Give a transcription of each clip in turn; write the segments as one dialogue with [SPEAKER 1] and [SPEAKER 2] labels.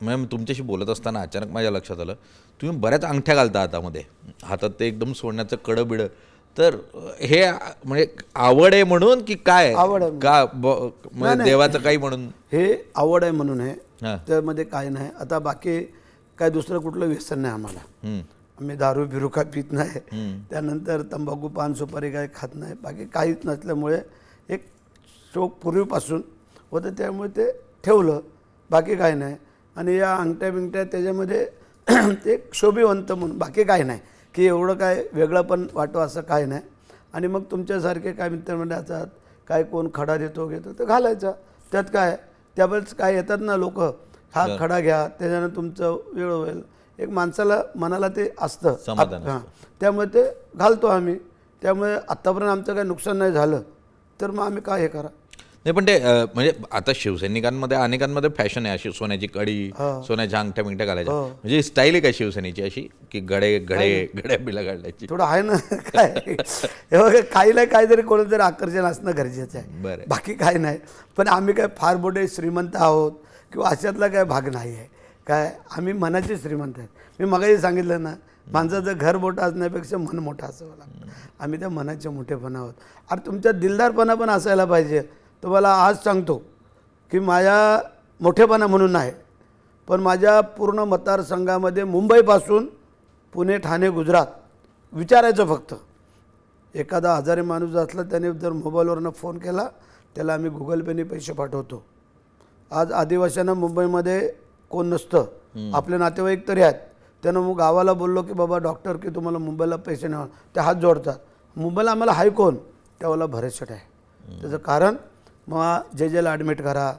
[SPEAKER 1] Ma'am तुमच्याशी बोलत असताना अचानक माझ्या लक्षात आलं तुम्ही बऱ्याच अंगठ्या घालता हातामध्ये, हातात ते एकदम सोन्याचं कडं बिडं. तर हे म्हणजे आवड आहे म्हणून की काय
[SPEAKER 2] आवड आहे
[SPEAKER 1] का
[SPEAKER 2] नाही,
[SPEAKER 1] म्हणजे देवाचं काही म्हणून?
[SPEAKER 2] हे आवड आहे म्हणून आहे,
[SPEAKER 1] हां.
[SPEAKER 2] त्यामध्ये काय नाही. आता बाकी काय दुसरं कुठलं व्यसन नाही आम्हाला. आम्ही दारू बिरू काय पित नाही, त्यानंतर तंबाखू पान सुपारी काय खात नाही, बाकी काहीच नसल्यामुळे एक शौक पूर्वीपासून होतं, त्यामुळे ते ठेवलं, बाकी काय नाही. आणि या अंगठ्या बिंगठ्या त्याच्यामध्ये ते शोभिवंत म्हणून, बाकी काय नाही की एवढं काय वेगळं पण वाटो असं काय नाही. आणि मग तुमच्यासारखे काय मित्रमंडळ असतात, काय कोण खडा देतो घेतो तर घालायचा, त्यात काय. त्यावेळेस काय येतात ना लोक, हा खडा घ्या त्याच्यानं तुमचं वेळ होईल, एक माणसाला मनाला ते असतं
[SPEAKER 1] समाधान
[SPEAKER 2] हां, त्यामुळे ते घालतो आम्ही. त्यामुळे आत्तापर्यंत आमचं काही नुकसान नाही झालं, तर मग आम्ही काय हे करा.
[SPEAKER 1] नाही पण ते म्हणजे आता शिवसैनिकांमध्ये अनेकांमध्ये फॅशन आहे अशी सोन्याची कडी, सोन्याच्या अंगठ्या बिंगठ्या घालायच्या, म्हणजे स्टाईल आहे काय शिवसेनेची अशी की गड्या बिला घालायची?
[SPEAKER 2] थोडं आहे ना काय हे बघा, काही नाही काहीतरी कोणतरी आकर्षण असणं गरजेचं आहे,
[SPEAKER 1] बरं.
[SPEAKER 2] बाकी काही नाही. पण आम्ही काय फार मोठे श्रीमंत आहोत किंवा अशातला काय भाग नाही आहे काय, आम्ही मनाचे श्रीमंत आहेत. मी मगाही सांगितलं ना, माणसाचं घर मोठं असण्यापेक्षा मन मोठं असावं लागतं. आम्ही त्या मनाचे मोठेपणा आहोत. आणि तुमच्या दिलदारपणा पण असायला पाहिजे. तुम्हाला आज सांगतो की माझ्या मोठेपणा म्हणून नाही, पण माझ्या पूर्ण मतदारसंघामध्ये मुंबईपासून पुणे, ठाणे, गुजरात विचारायचं फक्त. एखादा आजारी माणूस असला त्याने जर मोबाईलवरनं फोन केला, त्याला आम्ही गुगल पेने पैसे पाठवतो. आज आदिवासींना मुंबईमध्ये कोण नसतं, आपले नातेवाईक तरी आहेत, त्यानं मग गावाला बोललो की बाबा डॉक्टर की तुम्हाला मुंबईला पैसे नाही, ते हात जोडतात. मुंबईला आम्हाला हाय कोण, त्यावेळेला भरेशट आहे. त्याचं कारण मग जेला ॲडमिट करा,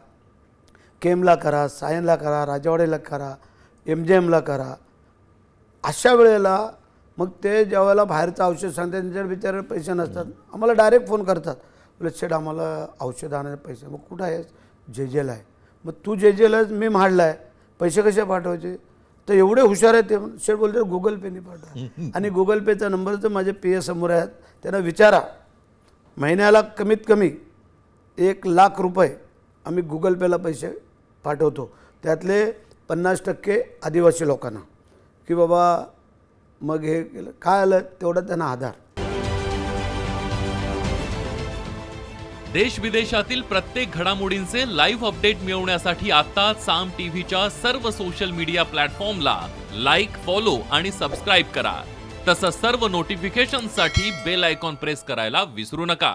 [SPEAKER 2] केमला करा, सायनला करा, राजवाडेला करा, MGMला करा. अशा वेळेला मग ते ज्यावेळेला बाहेरचं औषध सांगतात त्यांच्याकडे बिचारे पैसे नसतात, आम्हाला डायरेक्ट फोन करतात, बोले शेठ आम्हाला औषध आणायचे पैसे. मग कुठं आहेस? जेला आहे. मग तू जेला मी म्हाडला आहे, पैसे कसे पाठवायचे? तर एवढे हुशार आहेत ते, शेठ बोलते गुगल पेने पाठवा. आणि गुगल पेचा नंबर तर माझे PA समोर आहेत, त्यांना विचारा. महिन्याला कमीत कमी 1,00,000 रुपये आम्ही गुगल पेला पैसे पाठवतो, त्यातले 50% आदिवासी लोकांना. की बाबा मग हे केलं काय आलं तेवढं त्यांना आधार.
[SPEAKER 3] देश विदेशातील प्रत्येक घडामोडींचे लाईव्ह अपडेट मिळवण्यासाठी आता साम टीव्हीच्या सर्व सोशल मीडिया प्लॅटफॉर्मला लाईक, फॉलो आणि सबस्क्राईब करा. तसंच सर्व नोटिफिकेशनसाठी बेल आयकॉन प्रेस करायला विसरू नका.